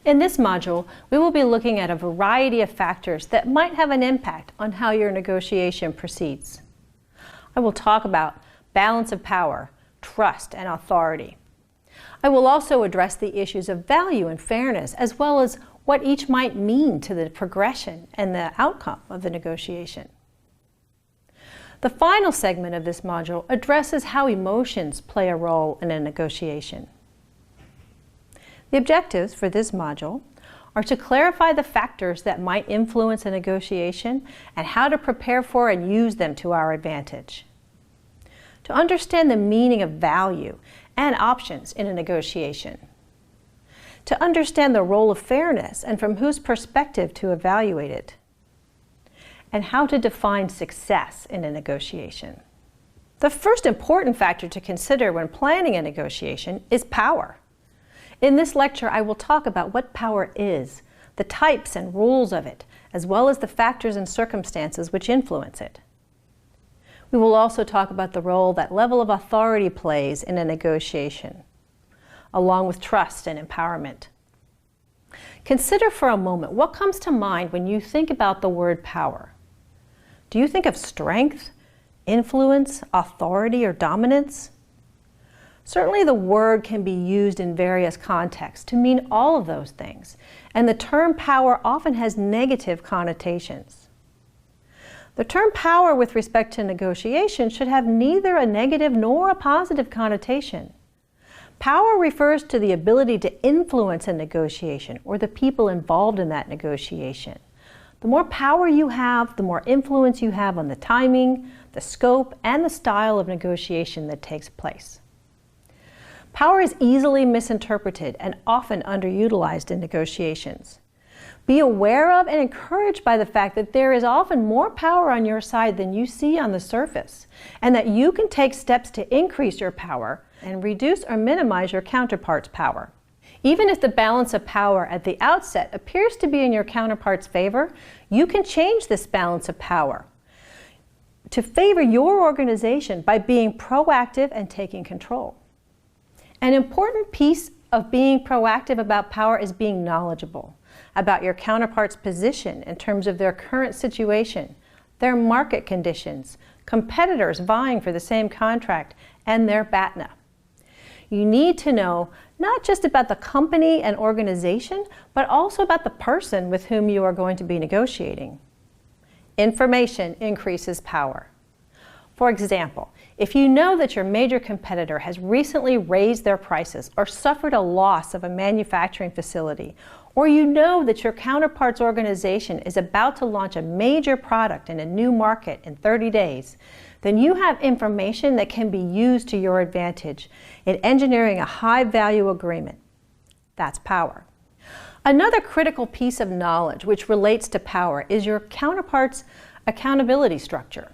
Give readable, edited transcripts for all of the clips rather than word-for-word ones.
In this module, we will be looking at a variety of factors that might have an impact on how your negotiation proceeds. I will talk about balance of power, trust, and authority. I will also address the issues of value and fairness, as well as what each might mean to the progression and the outcome of the negotiation. The final segment of this module addresses how emotions play a role in a negotiation. The objectives for this module are to clarify the factors that might influence a negotiation and how to prepare for and use them to our advantage. To understand the meaning of value and options in a negotiation. To understand the role of fairness and from whose perspective to evaluate it. And how to define success in a negotiation. The first important factor to consider when planning a negotiation is power. In this lecture, I will talk about what power is, the types and rules of it, as well as the factors and circumstances which influence it. We will also talk about the role that level of authority plays in a negotiation, along with trust and empowerment. Consider for a moment what comes to mind when you think about the word power. Do you think of strength, influence, authority, or dominance? Certainly the word can be used in various contexts to mean all of those things, and the term power often has negative connotations. The term power with respect to negotiation should have neither a negative nor a positive connotation. Power refers to the ability to influence a negotiation or the people involved in that negotiation. The more power you have, the more influence you have on the timing, the scope, and the style of negotiation that takes place. Power is easily misinterpreted and often underutilized in negotiations. Be aware of and encouraged by the fact that there is often more power on your side than you see on the surface, and that you can take steps to increase your power and reduce or minimize your counterpart's power. Even if the balance of power at the outset appears to be in your counterpart's favor, you can change this balance of power to favor your organization by being proactive and taking control. An important piece of being proactive about power is being knowledgeable about your counterpart's position in terms of their current situation, their market conditions, competitors vying for the same contract, and their BATNA. You need to know not just about the company and organization, but also about the person with whom you are going to be negotiating. Information increases power. For example, if you know that your major competitor has recently raised their prices or suffered a loss of a manufacturing facility, or you know that your counterpart's organization is about to launch a major product in a new market in 30 days, then you have information that can be used to your advantage in engineering a high-value agreement. That's power. Another critical piece of knowledge which relates to power is your counterpart's accountability structure.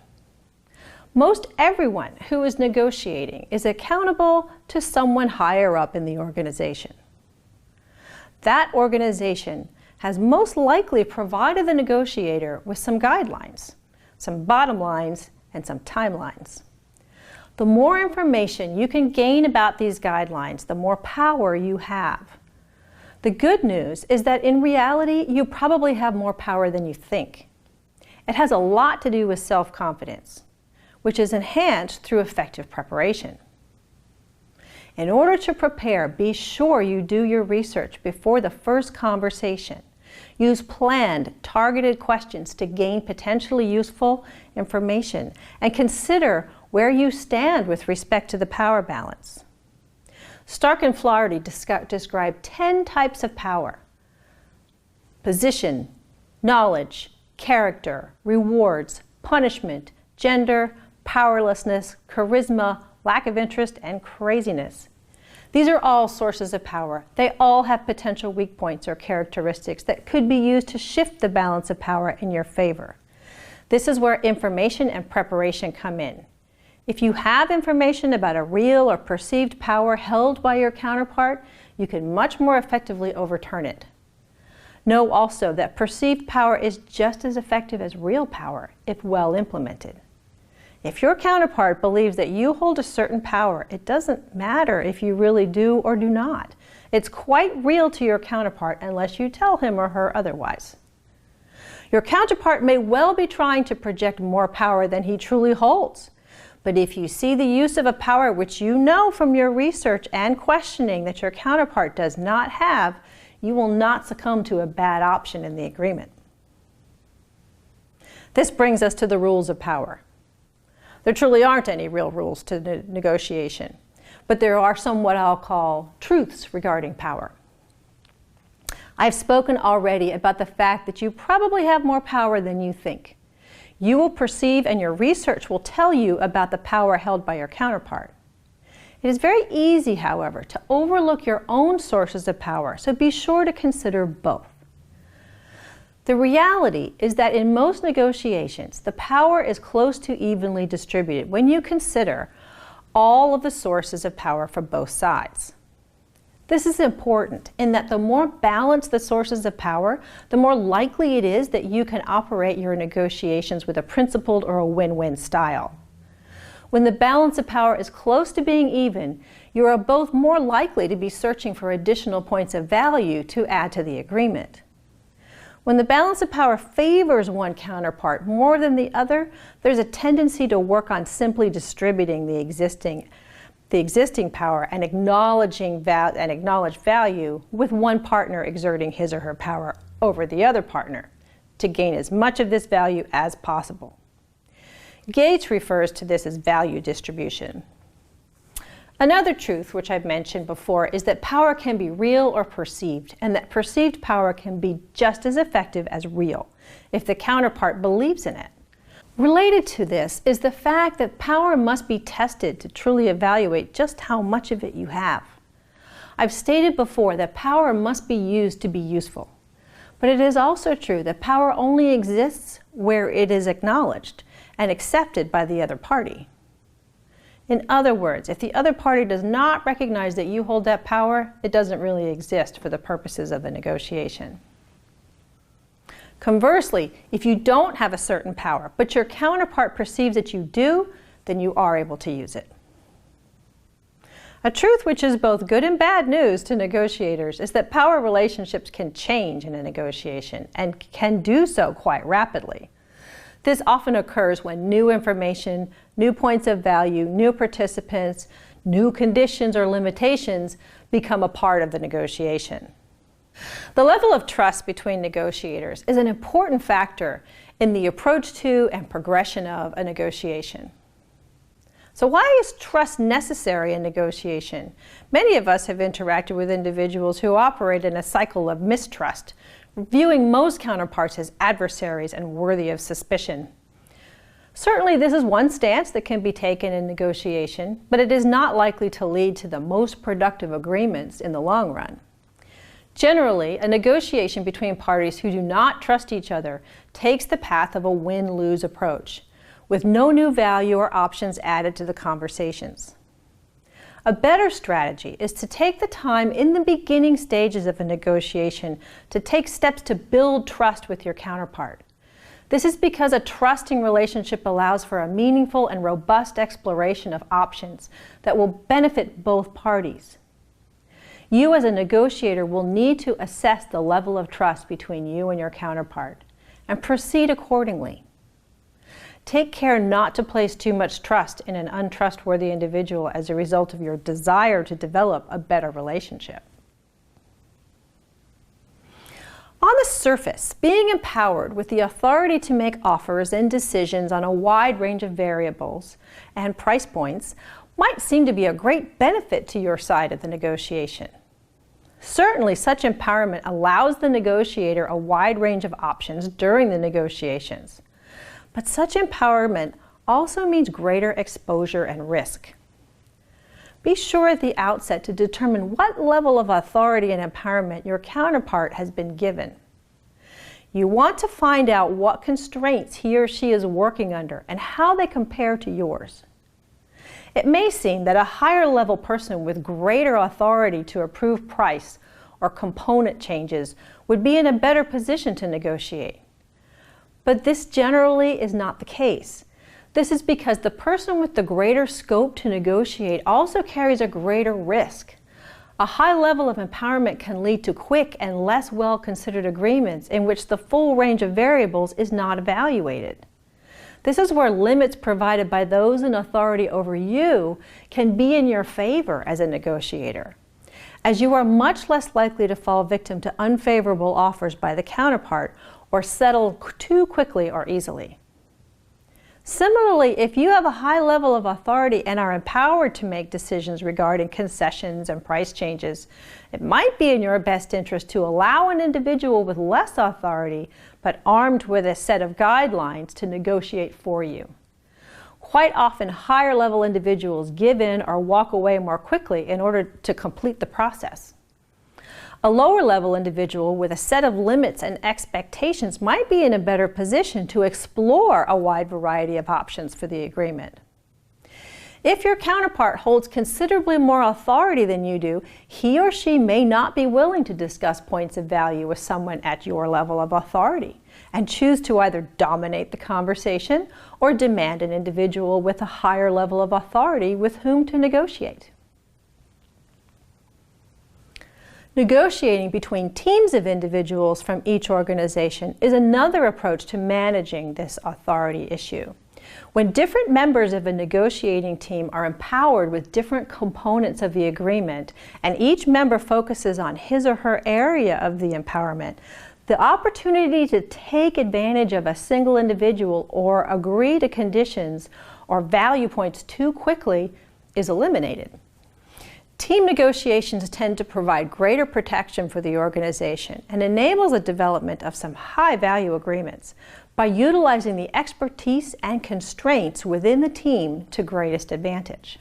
Most everyone who is negotiating is accountable to someone higher up in the organization. That organization has most likely provided the negotiator with some guidelines, some bottom lines, and some timelines. The more information you can gain about these guidelines, the more power you have. The good news is that in reality, you probably have more power than you think. It has a lot to do with self-confidence, which is enhanced through effective preparation. In order to prepare, be sure you do your research before the first conversation. Use planned, targeted questions to gain potentially useful information, and consider where you stand with respect to the power balance. Stark and Flaherty describe 10 types of power: position, knowledge, character, rewards, punishment, gender, powerlessness, charisma, lack of interest, and craziness. These are all sources of power. They all have potential weak points or characteristics that could be used to shift the balance of power in your favor. This is where information and preparation come in. If you have information about a real or perceived power held by your counterpart, you can much more effectively overturn it. Know also that perceived power is just as effective as real power if well implemented. If your counterpart believes that you hold a certain power, it doesn't matter if you really do or do not, It's quite real to your counterpart unless you tell him or her otherwise. Your counterpart may well be trying to project more power than he truly holds. But if you see the use of a power which you know from your research and questioning that your counterpart does not have, you will not succumb to a bad option in the agreement. This brings us to the rules of power. There truly aren't any real rules to negotiation, but there are some what I'll call truths regarding power. I've spoken already about the fact that you probably have more power than you think. You will perceive, and your research will tell you about the power held by your counterpart. It is very easy, however, to overlook your own sources of power, so be sure to consider both. The reality is that in most negotiations, the power is close to evenly distributed when you consider all of the sources of power for both sides. This is important in that the more balanced the sources of power, the more likely it is that you can operate your negotiations with a principled or a win-win style. When the balance of power is close to being even, you are both more likely to be searching for additional points of value to add to the agreement. When the balance of power favors one counterpart more than the other, there's a tendency to work on simply distributing the existing power and acknowledge value, with one partner exerting his or her power over the other partner to gain as much of this value as possible. Gates refers to this as value distribution. Another truth, which I've mentioned before, is that power can be real or perceived, and that perceived power can be just as effective as real if the counterpart believes in it. Related to this is the fact that power must be tested to truly evaluate just how much of it you have. I've stated before that power must be used to be useful, but it is also true that power only exists where it is acknowledged and accepted by the other party. In other words, if the other party does not recognize that you hold that power, it doesn't really exist for the purposes of the negotiation. Conversely, if you don't have a certain power, but your counterpart perceives that you do, then you are able to use it. A truth which is both good and bad news to negotiators is that power relationships can change in a negotiation and can do so quite rapidly. This often occurs when new information, new points of value, new participants, new conditions or limitations become a part of the negotiation. The level of trust between negotiators is an important factor in the approach to and progression of a negotiation. So why is trust necessary in negotiation? Many of us have interacted with individuals who operate in a cycle of mistrust, viewing most counterparts as adversaries and worthy of suspicion. Certainly, this is one stance that can be taken in negotiation, but it is not likely to lead to the most productive agreements in the long run. Generally, a negotiation between parties who do not trust each other takes the path of a win-lose approach, with no new value or options added to the conversations. A better strategy is to take the time in the beginning stages of a negotiation to take steps to build trust with your counterpart. This is because a trusting relationship allows for a meaningful and robust exploration of options that will benefit both parties. You as a negotiator will need to assess the level of trust between you and your counterpart and proceed accordingly. Take care not to place too much trust in an untrustworthy individual as a result of your desire to develop a better relationship. On the surface, being empowered with the authority to make offers and decisions on a wide range of variables and price points might seem to be a great benefit to your side of the negotiation. Certainly, such empowerment allows the negotiator a wide range of options during the negotiations. But such empowerment also means greater exposure and risk. Be sure at the outset to determine what level of authority and empowerment your counterpart has been given. You want to find out what constraints he or she is working under and how they compare to yours. It may seem that a higher level person with greater authority to approve price or component changes would be in a better position to negotiate. But this generally is not the case. This is because the person with the greater scope to negotiate also carries a greater risk. A high level of empowerment can lead to quick and less well-considered agreements in which the full range of variables is not evaluated. This is where limits provided by those in authority over you can be in your favor as a negotiator, as you are much less likely to fall victim to unfavorable offers by the counterpart or settle too quickly or easily. Similarly, if you have a high level of authority and are empowered to make decisions regarding concessions and price changes, it might be in your best interest to allow an individual with less authority, but armed with a set of guidelines, to negotiate for you. Quite often, higher level individuals give in or walk away more quickly in order to complete the process. A lower level individual with a set of limits and expectations might be in a better position to explore a wide variety of options for the agreement. If your counterpart holds considerably more authority than you do, he or she may not be willing to discuss points of value with someone at your level of authority and choose to either dominate the conversation or demand an individual with a higher level of authority with whom to negotiate. Negotiating between teams of individuals from each organization is another approach to managing this authority issue. When different members of a negotiating team are empowered with different components of the agreement, and each member focuses on his or her area of the empowerment, the opportunity to take advantage of a single individual or agree to conditions or value points too quickly is eliminated. Team negotiations tend to provide greater protection for the organization and enables the development of some high-value agreements by utilizing the expertise and constraints within the team to greatest advantage.